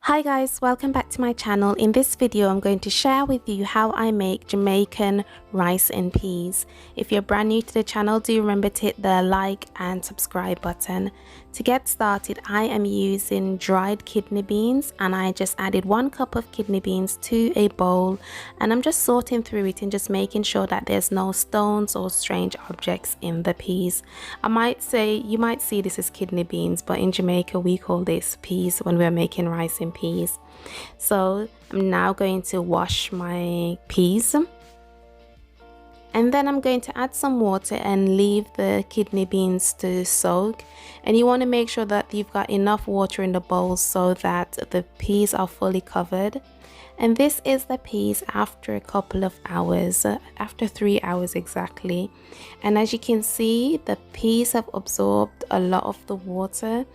Hi guys, welcome back to my channel. In this video I'm going to share with you how I make Jamaican rice and peas. If you're brand new to the channel, do remember to hit the like and subscribe button. To get started, I am using dried kidney beans and I just added 1 cup of kidney beans to a bowl, and I'm just sorting through it and just making sure that there's no stones or strange objects in the peas. You might see this as kidney beans, but in Jamaica we call this peas when we're making rice and peas. So I'm now going to wash my peas, and then I'm going to add some water and leave the kidney beans to soak. And you want to make sure that you've got enough water in the bowl so that the peas are fully covered. And this is the peas after a couple of hours, after 3 hours exactly. And as you can see, the peas have absorbed a lot of the water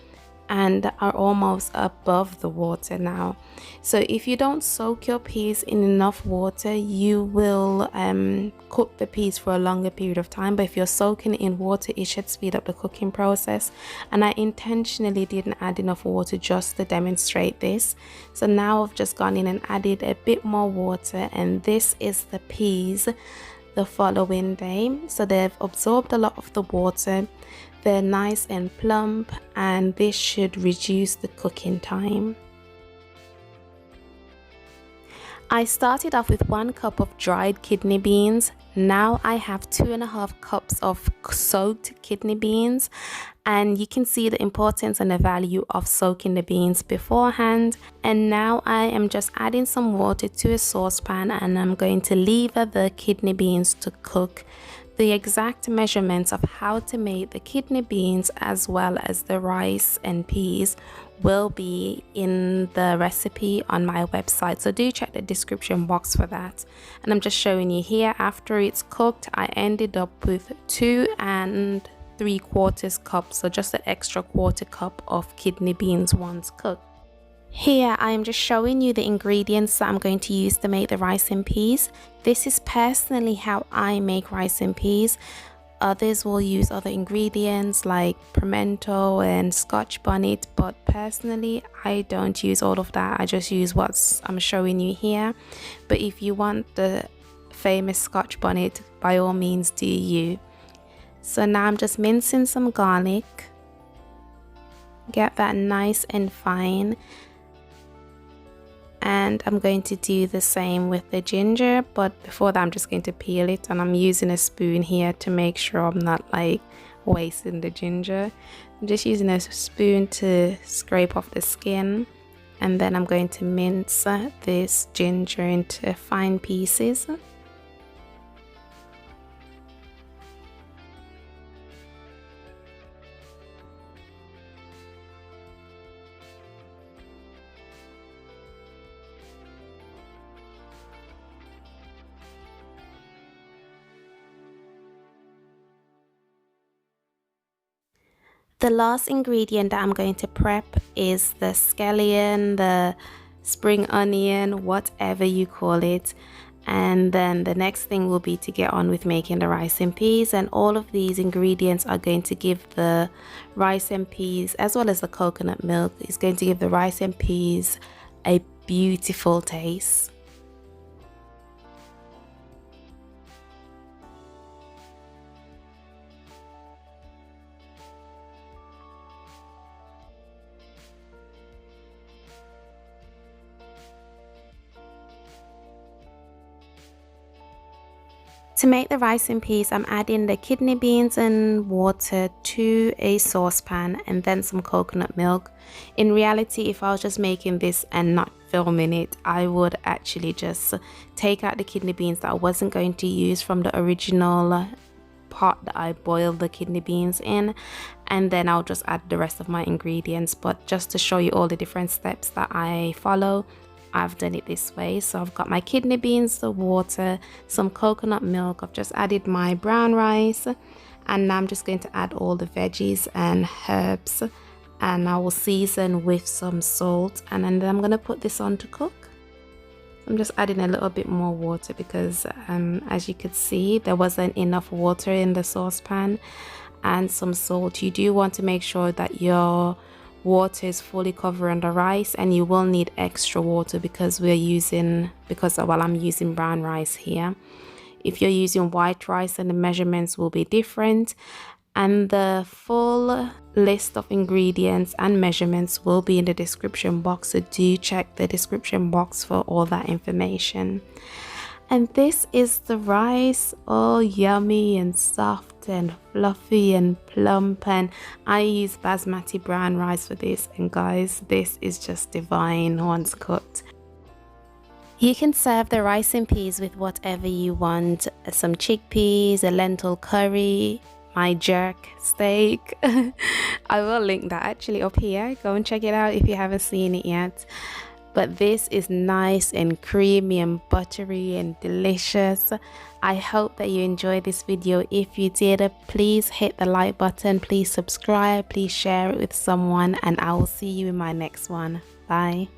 and are almost above the water now. So if you don't soak your peas in enough water, you will cook the peas for a longer period of time. But if you're soaking it in water, it should speed up the cooking process. And I intentionally didn't add enough water just to demonstrate this. So now I've just gone in and added a bit more water, and this is the peas the following day. So they've absorbed a lot of the water. They're nice and plump, and this should reduce the cooking time. I started off with 1 cup of dried kidney beans. Now I have 2.5 cups of soaked kidney beans, and you can see the importance and the value of soaking the beans beforehand. And now I am just adding some water to a saucepan, and I'm going to leave the kidney beans to cook. The exact measurements of how to make the kidney beans as well as the rice and peas will be in the recipe on my website, so do check the description box for that. And I'm just showing you here, after it's cooked, I ended up with 2 3/4 cups, so just an extra 1/4 cup of kidney beans once cooked. Here I am just showing you the ingredients that I'm going to use to make the rice and peas. This is personally how I make rice and peas. Others will use other ingredients like pimento and scotch bonnet, but personally I don't use all of that. I just use what I'm showing you here. But if you want the famous scotch bonnet, by all means do you. So now I'm just mincing some garlic. Get that nice and fine. And I'm going to do the same with the ginger, but before that I'm just going to peel it, and I'm using a spoon here to make sure I'm not like wasting the ginger. I'm just using a spoon to scrape off the skin, and then I'm going to mince this ginger into fine pieces. The last ingredient that I'm going to prep is the scallion, the spring onion, whatever you call it. And then the next thing will be to get on with making the rice and peas, and all of these ingredients are going to give the rice and peas, as well as the coconut milk, is going to give the rice and peas a beautiful taste. To make the rice and peas, I'm adding the kidney beans and water to a saucepan, and then some coconut milk. In reality, if I was just making this and not filming it, I would actually just take out the kidney beans that I wasn't going to use from the original pot that I boiled the kidney beans in, and then I'll just add the rest of my ingredients. But just to show you all the different steps that I follow, I've done it this way. So I've got my kidney beans, the water, some coconut milk. I've just added my brown rice, and now I'm just going to add all the veggies and herbs, and I will season with some salt, and then I'm going to put this on to cook. I'm just adding a little bit more water because as you could see, there wasn't enough water in the saucepan, and some salt. You do want to make sure that your water is fully covering the rice, and you will need extra water because I'm using brown rice here. If you're using white rice, then the measurements will be different, and the full list of ingredients and measurements will be in the description box, so do check the description box for all that information. And this is the rice, all yummy and soft and fluffy and plump, and I use Basmati brown rice for this, and guys, this is just divine once cooked. You can serve the rice and peas with whatever you want, some chickpeas, a lentil curry, my jerk steak. I will link that actually up here, go and check it out if you haven't seen it yet. But this is nice and creamy and buttery and delicious. I hope that you enjoyed this video. If you did, please hit the like button, please subscribe, please share it with someone, and I will see you in my next one. Bye.